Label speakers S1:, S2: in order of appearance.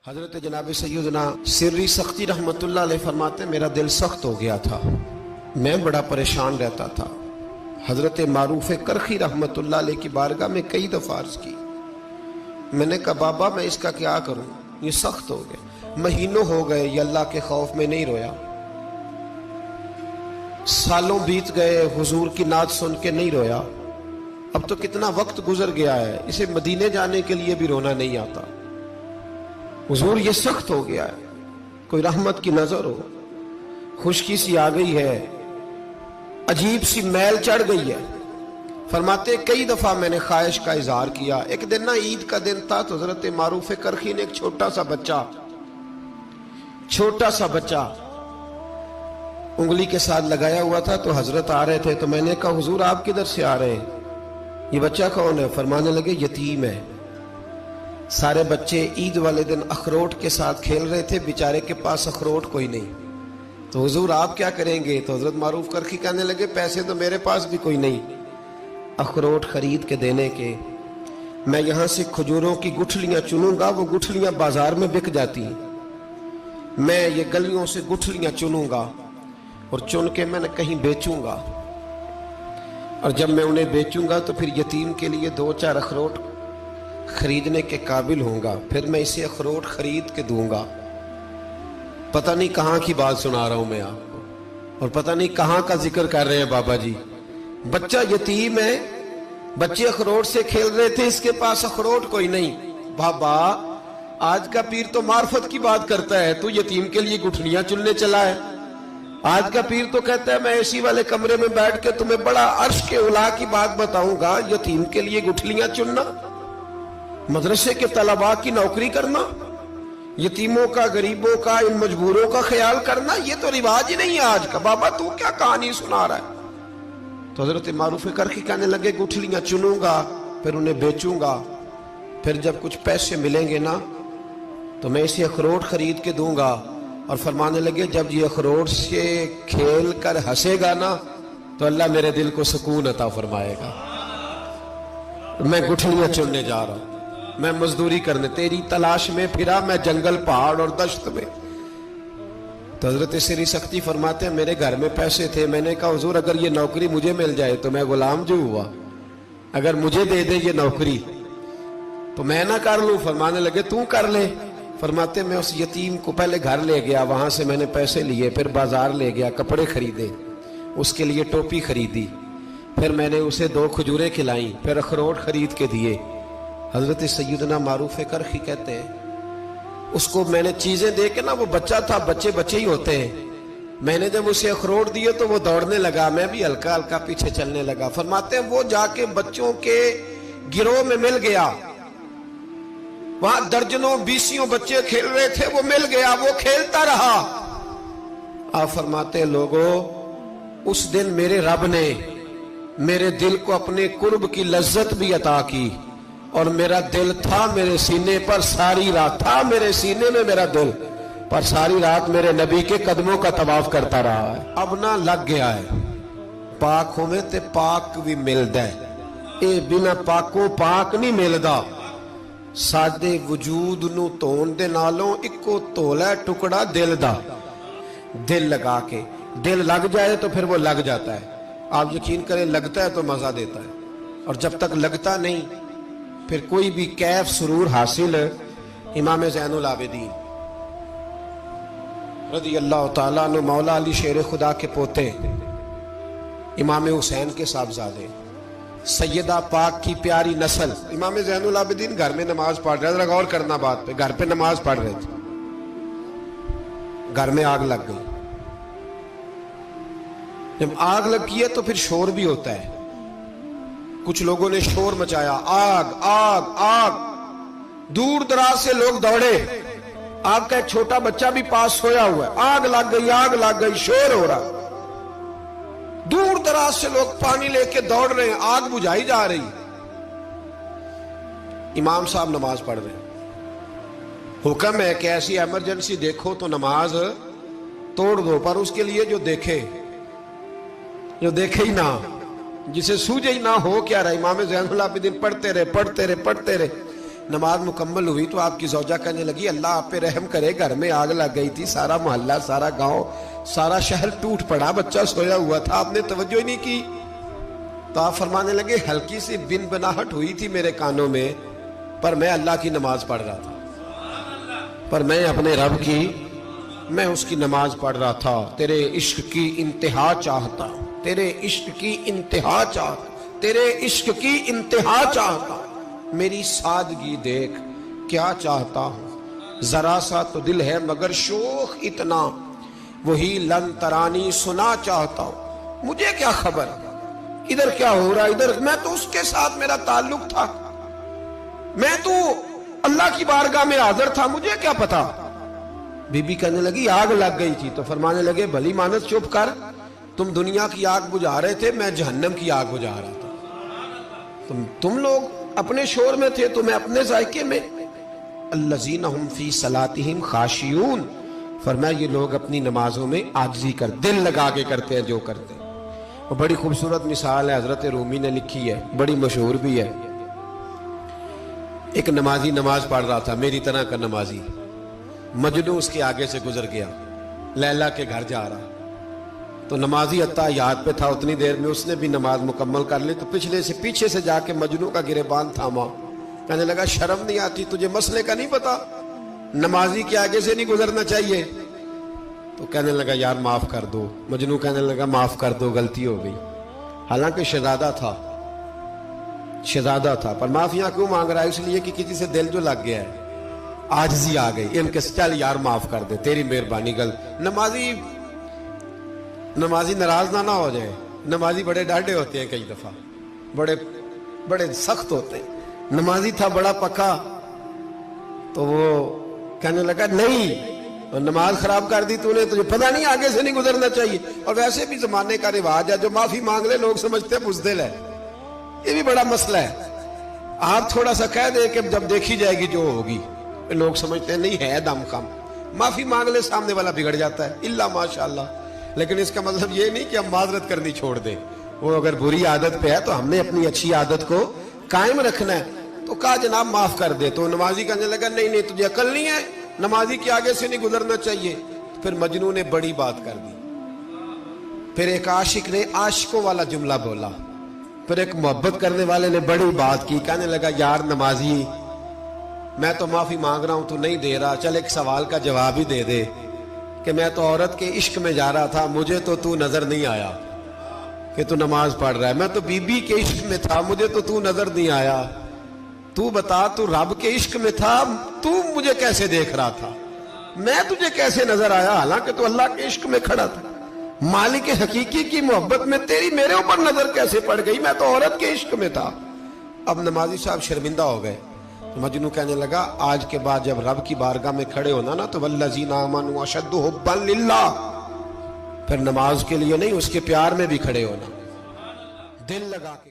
S1: حضرت جناب سیدنا سری سختی رحمتullah علیہ فرماتے ہیں میرا دل سخت ہو گیا تھا، میں بڑا پریشان رہتا تھا۔ حضرت معروف کرخی رحمتullah علیہ کی بارگاہ میں کئی دفعہ عرض کی، میں نے کہا بابا میں اس کا کیا کروں، یہ سخت ہو گیا، مہینوں ہو گئے یہ اللہ کے خوف میں نہیں رویا، سالوں بیت گئے حضور کی نعت سن کے نہیں رویا، اب تو کتنا وقت گزر گیا ہے، اسے مدینے جانے کے لیے بھی رونا نہیں آتا، حضور یہ سخت ہو گیا ہے، کوئی رحمت کی نظر ہو، خشکی سی آ گئی ہے، عجیب سی میل چڑھ گئی ہے۔ فرماتے کئی دفعہ میں نے خواہش کا اظہار کیا۔ ایک دن نا عید کا دن تھا تو حضرت معروف کرخی نے ایک چھوٹا سا بچہ انگلی کے ساتھ لگایا ہوا تھا، تو حضرت آ رہے تھے تو میں نے کہا حضور آپ کدھر سے آ رہے ہیں، یہ بچہ کون ہے؟ فرمانے لگے یتیم ہے۔ سارے بچے عید والے دن اخروٹ کے ساتھ کھیل رہے تھے، بیچارے کے پاس اخروٹ کوئی نہیں، تو حضور آپ کیا کریں گے؟ تو حضرت معروف کرخی کہنے لگے پیسے تو میرے پاس بھی کوئی نہیں اخروٹ خرید کے دینے کے، میں یہاں سے کھجوروں کی گٹھلیاں چنوں گا، وہ گٹھلیاں بازار میں بک جاتی ہیں، میں یہ گلیوں سے گٹھلیاں چنوں گا اور چن کے میں نے کہیں بیچوں گا، اور جب میں انہیں بیچوں گا تو پھر یتیم کے لیے 2-4 اخروٹ خریدنے کے قابل ہوں گا، پھر میں اسے اخروٹ خرید کے دوں گا۔ پتہ نہیں کہاں کی بات سنا رہا ہوں میں آپ کو، اور پتہ نہیں کہاں کا ذکر کر رہے ہیں بابا جی۔ بچہ یتیم ہے، بچے اخروٹ سے کھیل رہے تھے، اس کے پاس اخروٹ کوئی نہیں۔ بابا آج کا پیر تو معرفت کی بات کرتا ہے، تو یتیم کے لیے گٹھلیاں چننے چلا ہے۔ آج کا پیر تو کہتا ہے میں اے سی والے کمرے میں بیٹھ کے تمہیں بڑا عرش کے اعلیٰ کی بات بتاؤں گا، یتیم کے لیے گٹھلیاں چننا، مدرسے کے طلباء کی نوکری کرنا، یتیموں کا، غریبوں کا، ان مجبوروں کا خیال کرنا، یہ تو رواج ہی نہیں ہے آج کا۔ بابا تو کیا کہانی سنا رہا ہے؟ تو حضرت معروف کرخی کہنے لگے گٹھلیاں چنوں گا، پھر انہیں بیچوں گا، پھر جب کچھ پیسے ملیں گے نا تو میں اسے اخروٹ خرید کے دوں گا، اور فرمانے لگے جب یہ اخروٹ سے کھیل کر ہنسے گا نا تو اللہ میرے دل کو سکون عطا فرمائے گا۔ میں گٹھلیاں چننے جا رہا ہوں، میں مزدوری کرنے، تیری تلاش میں پھرا میں جنگل، پہاڑ اور دشت میں۔ تو حضرت سری سختی فرماتے ہیں میرے گھر میں پیسے تھے، میں نے کہا حضور اگر یہ نوکری مجھے مل جائے تو میں غلام جو ہوا، اگر مجھے دے دے یہ نوکری تو میں نہ کر لوں؟ فرمانے لگے تو کر لے۔ فرماتے میں اس یتیم کو پہلے گھر لے گیا، وہاں سے میں نے پیسے لیے، پھر بازار لے گیا، کپڑے خریدے، اس کے لیے ٹوپی خریدی، پھر میں نے اسے 2 کھجوریں کھلائیں، پھر اخروٹ خرید کے دیے۔ حضرت سیدنا معروف کرخی کہتے ہیں اس کو میں نے چیزیں دے کے نا، وہ بچہ تھا، بچے ہی ہوتے ہیں، میں نے جب اسے اخروٹ دیے تو وہ دوڑنے لگا، میں بھی ہلکا ہلکا پیچھے چلنے لگا۔ فرماتے ہیں وہ جا کے بچوں کے گروہ میں مل گیا، وہاں درجنوں 20 بچے کھیل رہے تھے، وہ مل گیا، وہ کھیلتا رہا۔ آپ فرماتے ہیں لوگوں اس دن میرے رب نے میرے دل کو اپنے قرب کی لذت بھی عطا کی، اور میرا دل تھا میرے سینے پر ساری رات، تھا میرے سینے میں میرا دل، پر ساری رات میرے نبی کے قدموں کا طواف کرتا رہا ہے۔ اب نہ لگ گیا ہے، پاک ہوئے تے پاک بھی ملدا ہے، اے بنا پاکوں پاک نہیں ملدا۔ سادے وجود نو تون دے نالوں اکو تولا ٹکڑا دل دا، دل لگا کے، دل لگ جائے تو پھر وہ لگ جاتا ہے۔ آپ یقین کریں لگتا ہے تو مزہ دیتا ہے، اور جب تک لگتا نہیں پھر کوئی بھی کیف سرور حاصل۔ امام زین العابدین رضی اللہ تعالیٰ عنہ مولا علی شیر خدا کے پوتے، امام حسین کے صاحبزادے، سیدہ پاک کی پیاری نسل، امام زین العابدین گھر میں نماز پڑھ رہے تھے، غور کرنا بات پہ، گھر پہ نماز پڑھ رہے تھے، گھر میں آگ لگ گئی۔ جب آگ لگی ہے تو پھر شور بھی ہوتا ہے، کچھ لوگوں نے شور مچایا، آگ آگ آگ، دور دراز سے لوگ دوڑے، آپ کا ایک چھوٹا بچہ بھی پاس سویا ہوا ہے، آگ لگ گئی، شور ہو رہا، دور دراز سے لوگ پانی لے کے دوڑ رہے ہیں، آگ بجھائی جا رہی، امام صاحب نماز پڑھ رہے ہیں، حکم ہے کہ ایسی ایمرجنسی دیکھو تو نماز توڑ دو، پر اس کے لیے جو دیکھے ہی نہ، جسے سوجے ہی نہ ہو کیا رہا۔ امام زین العابدین پڑھتے رہے، نماز مکمل ہوئی تو آپ کی زوجہ کہنے لگی اللہ آپ پہ رحم کرے، گھر میں آگ لگ گئی تھی، سارا محلہ، سارا گاؤں، سارا شہر ٹوٹ پڑا، بچہ سویا ہوا تھا، آپ نے توجہ ہی نہیں کی۔ تو آپ فرمانے لگے ہلکی سی بن بناہٹ ہوئی تھی میرے کانوں میں، پر میں اللہ کی نماز پڑھ رہا تھا، پر میں اپنے رب کی، میں اس کی نماز پڑھ رہا تھا، تیرے عشق کی انتہا چاہتا، تیرے عشق کی انتہا چاہتا، تیرے عشق کی انتہا چاہتا، میری سادگی دیکھ کیا چاہتا ہوں، ذرا سا تو دل ہے مگر شوخ اتنا، وہی لن ترانی سنا چاہتا ہوں، مجھے کیا خبر ادھر کیا ہو رہا، ادھر میں تو اس کے ساتھ میرا تعلق تھا، میں تو اللہ کی بارگاہ میں حاضر تھا، مجھے کیا پتا۔ بی بی کہنے لگی آگ لگ گئی تھی، تو فرمانے لگے بھلی مانس چپ کر، تم دنیا کی آگ بجھا رہے تھے، میں جہنم کی آگ بجھا رہا تھا، تم لوگ اپنے شور میں تھے تو میں اپنے ذائقے میں۔ الذین ہم فی صلاتہم خاشعون، فرمایا یہ لوگ اپنی نمازوں میں عاجزی کر، دل لگا کے کرتے ہیں جو کرتے ہیں۔ اور بڑی خوبصورت مثال ہے، حضرت رومی نے لکھی ہے، بڑی مشہور بھی ہے۔ ایک نمازی نماز پڑھ رہا تھا، میری طرح کا نمازی، مجنوں اس کے آگے سے گزر گیا، لیلا کے گھر جا رہا، تو نمازی اتحیات پہ تھا، اتنی دیر میں اس نے بھی نماز مکمل کر لی، تو پیچھے سے جا کے مجنوں کا گریبان تھاما، کہنے لگا شرم نہیں آتی تجھے، مسئلے کا نہیں پتا، نمازی کے آگے سے نہیں گزرنا چاہیے؟ تو کہنے لگا یار معاف کر دو، مجنوں کہنے لگا معاف کر دو، غلطی ہو گئی، حالانکہ شہزادہ تھا، پر معافیاں کیوں مانگ رہا ہے؟ اس لیے کہ کسی سے دل جو لگ گیا ہے، عاجزی آ گئی، ان کے چل یار معاف کر دے، تیری مہربانی، نمازی ناراض نہ ہو جائے، نمازی بڑے ڈاڈے ہوتے ہیں، کئی دفعہ بڑے سخت ہوتے ہیں، نمازی تھا بڑا پکا، تو وہ کہنے لگا نہیں، نماز خراب کر دی تو نے، تجھے پتہ نہیں آگے سے نہیں گزرنا چاہیے، اور ویسے بھی زمانے کا رواج ہے جو معافی مانگ لے لوگ سمجھتے ہیں بزدل ہے، یہ بھی بڑا مسئلہ ہے، آپ تھوڑا سا کہہ دے کہ جب دیکھی جائے گی جو ہوگی، لوگ سمجھتے ہیں نہیں ہے دم کم، معافی مانگ لے سامنے والا بگڑ جاتا ہے، الا ماشاءاللہ، لیکن اس کا مطلب یہ نہیں کہ ہم معذرت کرنی چھوڑ دیں، وہ اگر بری عادت پہ ہے تو ہم نے اپنی اچھی عادت کو قائم رکھنا ہے، تو کہا جناب معاف کر دے، تو نمازی کہنے لگا نہیں تجھے عقل نہیں ہے، نمازی کے آگے سے نہیں گزرنا چاہیے، پھر مجنوں نے بڑی بات کر دی، پھر ایک عاشق نے عاشقوں والا جملہ بولا، پھر ایک محبت کرنے والے نے بڑی بات کی، کہنے لگا یار نمازی میں تو معافی مانگ رہا ہوں تو نہیں دے رہا، چل ایک سوال کا جواب ہی دے دے کہ میں تو عورت کے عشق میں جا رہا تھا، مجھے تو نظر نہیں آیا کہ تو نماز پڑھ رہا ہے، میں تو بی بی کے عشق میں تھا، مجھے تو نظر نہیں آیا، تو بتا تو رب کے عشق میں تھا، تو مجھے کیسے دیکھ رہا تھا، میں تجھے کیسے نظر آیا، حالانکہ تو اللہ کے عشق میں کھڑا تھا، مالک حقیقی کی محبت میں تیری میرے اوپر نظر کیسے پڑ گئی، میں تو عورت کے عشق میں تھا۔ اب نمازی صاحب شرمندہ ہو گئے، مجنوں کہنے لگا آج کے بعد جب رب کی بارگاہ میں کھڑے ہونا نا تو والذین آمنوا اشد حبا للہ، پھر نماز کے لیے نہیں اس کے پیار میں بھی کھڑے ہونا، دل لگا کے